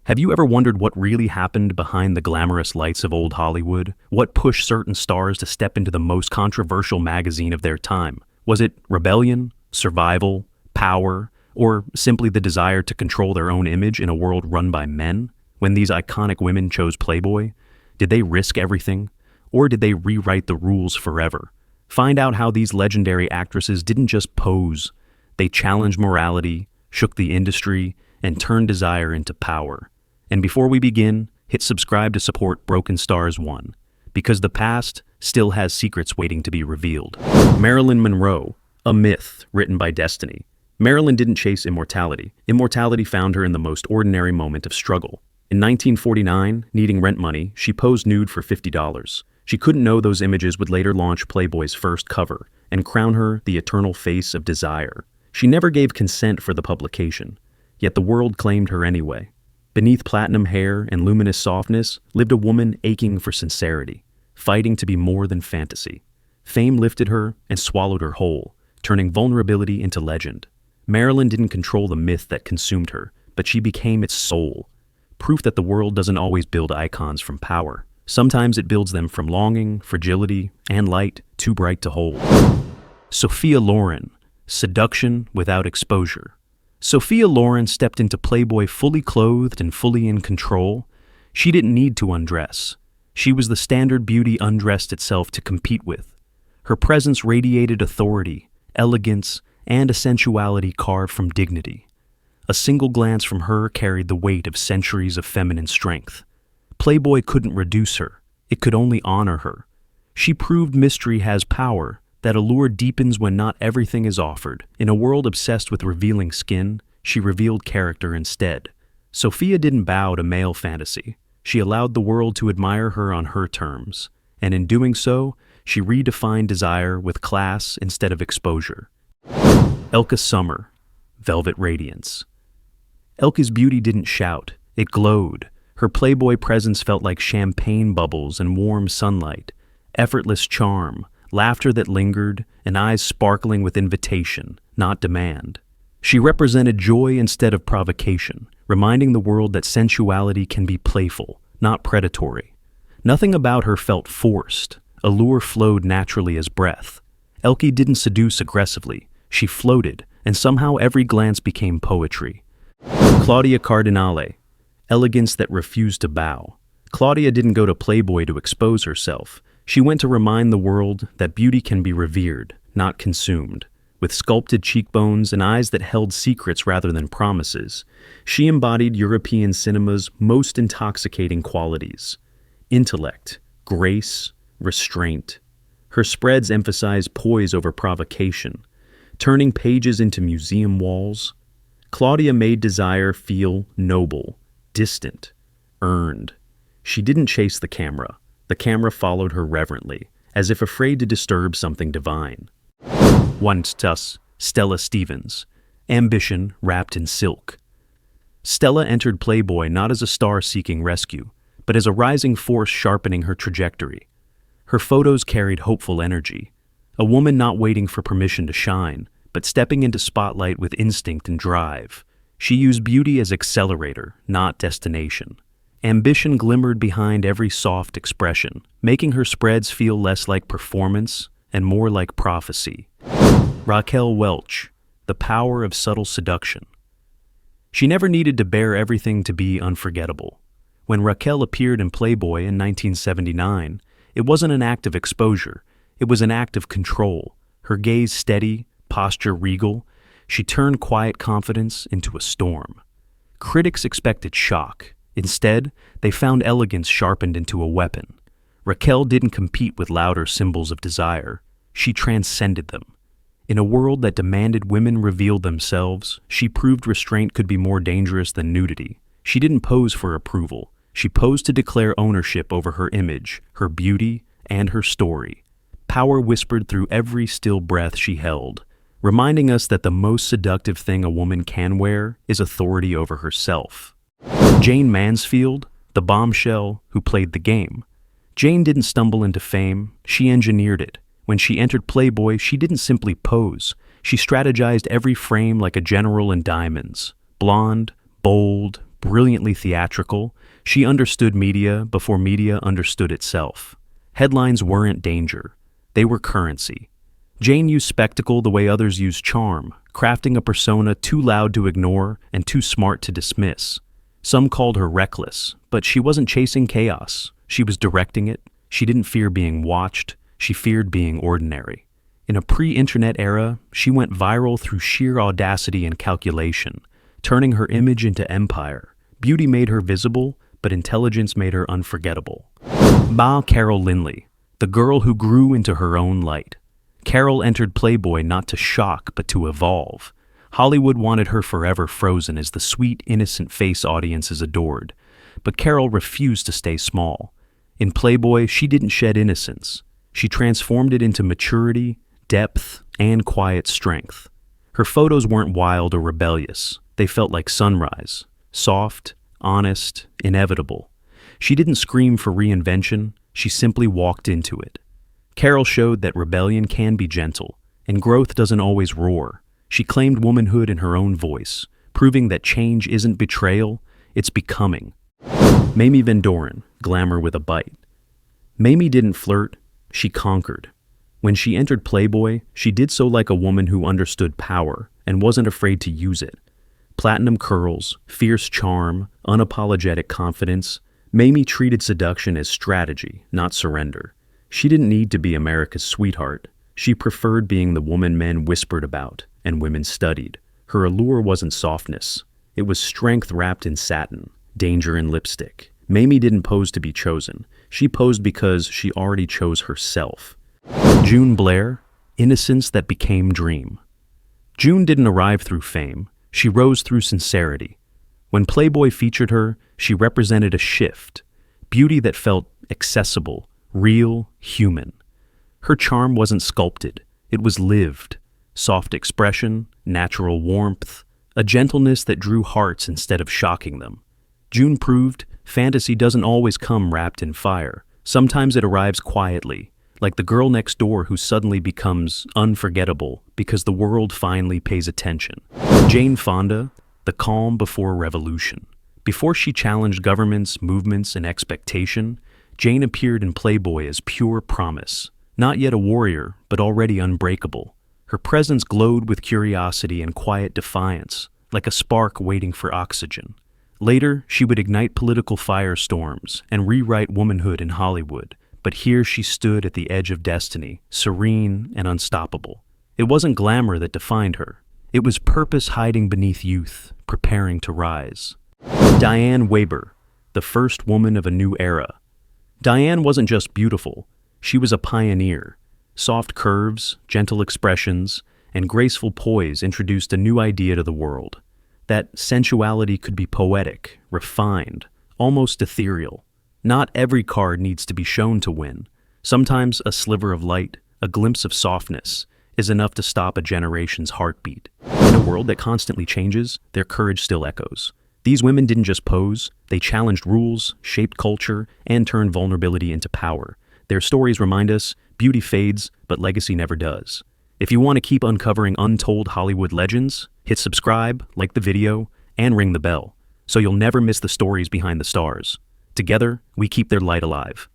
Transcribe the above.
Have you ever wondered what really happened behind the glamorous lights of old Hollywood? What pushed certain stars to step into the most controversial magazine of their time? Was it rebellion, survival, power, or simply the desire to control their own image in a world run by men? When these iconic women chose Playboy, did they risk everything? Or did they rewrite the rules forever? Find out how these legendary actresses didn't just pose. They challenged morality, shook the industry, and turned desire into power. And before we begin, hit subscribe to support Broken Stars 1, because the past still has secrets waiting to be revealed. Marilyn Monroe, a myth written by destiny. Marilyn didn't chase immortality. Immortality found her in the most ordinary moment of struggle. In 1949, needing rent money, she posed nude for $50. She couldn't know those images would later launch Playboy's first cover and crown her the eternal face of desire. She never gave consent for the publication, yet the world claimed her anyway. Beneath platinum hair and luminous softness lived a woman aching for sincerity, fighting to be more than fantasy. Fame lifted her and swallowed her whole, turning vulnerability into legend. Marilyn didn't control the myth that consumed her, but she became its soul. Proof that the world doesn't always build icons from power. Sometimes it builds them from longing, fragility, and light too bright to hold. Sophia Loren, seduction without exposure. Sophia Loren stepped into Playboy fully clothed and fully in control. She didn't need to undress. She was the standard beauty undressed itself to compete with. Her presence radiated authority, elegance, and a sensuality carved from dignity. A single glance from her carried the weight of centuries of feminine strength. Playboy couldn't reduce her. It could only honor her. She proved mystery has power, that allure deepens when not everything is offered. In a world obsessed with revealing skin, she revealed character instead. Sophia didn't bow to male fantasy. She allowed the world to admire her on her terms. And in doing so, she redefined desire with class instead of exposure. Elke Sommer, velvet radiance. Elke's beauty didn't shout, it glowed. Her Playboy presence felt like champagne bubbles and warm sunlight, effortless charm, laughter that lingered, and eyes sparkling with invitation, not demand. She represented joy instead of provocation, reminding the world that sensuality can be playful, not predatory. Nothing about her felt forced. Allure flowed naturally as breath. Elke didn't seduce aggressively. She floated, and somehow every glance became poetry. Claudia Cardinale, elegance that refused to bow. Claudia didn't go to Playboy to expose herself. She went to remind the world that beauty can be revered, not consumed. With sculpted cheekbones and eyes that held secrets rather than promises, she embodied European cinema's most intoxicating qualities: intellect, grace, restraint. Her spreads emphasized poise over provocation, turning pages into museum walls. Claudia made desire feel noble, distant, earned. She didn't chase the camera. The camera followed her reverently, as if afraid to disturb something divine. Once thus, Stella Stevens, ambition wrapped in silk. Stella entered Playboy not as a star seeking rescue, but as a rising force sharpening her trajectory. Her photos carried hopeful energy, a woman not waiting for permission to shine, but stepping into spotlight with instinct and drive. She used beauty as accelerator, not destination. Ambition glimmered behind every soft expression, making her spreads feel less like performance and more like prophecy. Raquel Welch, the power of subtle seduction. She never needed to bear everything to be unforgettable. When Raquel appeared in Playboy in 1979, it wasn't an act of exposure, it was an act of control. Her gaze steady, posture regal, she turned quiet confidence into a storm. Critics expected shock. Instead, they found elegance sharpened into a weapon. Raquel didn't compete with louder symbols of desire. She transcended them. In a world that demanded women reveal themselves, she proved restraint could be more dangerous than nudity. She didn't pose for approval. She posed to declare ownership over her image, her beauty, and her story. Power whispered through every still breath she held, reminding us that the most seductive thing a woman can wear is authority over herself. Jayne Mansfield, the bombshell who played the game. Jayne didn't stumble into fame, she engineered it. When she entered Playboy, she didn't simply pose. She strategized every frame like a general in diamonds. Blonde, bold, brilliantly theatrical, she understood media before media understood itself. Headlines weren't danger. They were currency. Jayne used spectacle the way others use charm, crafting a persona too loud to ignore and too smart to dismiss. Some called her reckless, but she wasn't chasing chaos. She was directing it. She didn't fear being watched. She feared being ordinary. In a pre-internet era, she went viral through sheer audacity and calculation, turning her image into empire. Beauty made her visible, but intelligence made her unforgettable. Carol Lynley, the girl who grew into her own light. Carol entered Playboy not to shock, but to evolve. Hollywood wanted her forever frozen as the sweet, innocent face audiences adored. But Carol refused to stay small. In Playboy, she didn't shed innocence. She transformed it into maturity, depth, and quiet strength. Her photos weren't wild or rebellious. They felt like sunrise, soft, honest, inevitable. She didn't scream for reinvention. She simply walked into it. Carol showed that rebellion can be gentle, and growth doesn't always roar. She claimed womanhood in her own voice, proving that change isn't betrayal, it's becoming. Mamie Van Doren, Glamour with a bite. Mamie didn't flirt, she conquered. When she entered Playboy, she did so like a woman who understood power and wasn't afraid to use it. Platinum curls, fierce charm, unapologetic confidence. Mamie treated seduction as strategy, not surrender. She didn't need to be America's sweetheart. She preferred being the woman men whispered about and women studied. Her allure wasn't softness. It was strength wrapped in satin, danger in lipstick. Mamie didn't pose to be chosen. She posed because she already chose herself. June Blair, innocence that became dream. June didn't arrive through fame. She rose through sincerity. When Playboy featured her, she represented a shift, beauty that felt accessible, real, human. Her charm wasn't sculpted, it was lived. Soft expression, natural warmth, a gentleness that drew hearts instead of shocking them. June proved fantasy doesn't always come wrapped in fire. Sometimes it arrives quietly, like the girl next door who suddenly becomes unforgettable because the world finally pays attention. Jane Fonda, the calm before revolution. Before she challenged governments, movements, and expectation, Jane appeared in Playboy as pure promise. Not yet a warrior, but already unbreakable. Her presence glowed with curiosity and quiet defiance, like a spark waiting for oxygen. Later, she would ignite political firestorms and rewrite womanhood in Hollywood. But here she stood at the edge of destiny, serene and unstoppable. It wasn't glamour that defined her. It was purpose hiding beneath youth, preparing to rise. Diane Webe, the first woman of a new era. Diane wasn't just beautiful. She was a pioneer. Soft curves, gentle expressions, and graceful poise introduced a new idea to the world. That sensuality could be poetic, refined, almost ethereal. Not every card needs to be shown to win. Sometimes a sliver of light, a glimpse of softness, is enough to stop a generation's heartbeat. In a world that constantly changes, their courage still echoes. These women didn't just pose, they challenged rules, shaped culture, and turned vulnerability into power. Their stories remind us, beauty fades, but legacy never does. If you want to keep uncovering untold Hollywood legends, hit subscribe, like the video, and ring the bell, so you'll never miss the stories behind the stars. Together, we keep their light alive.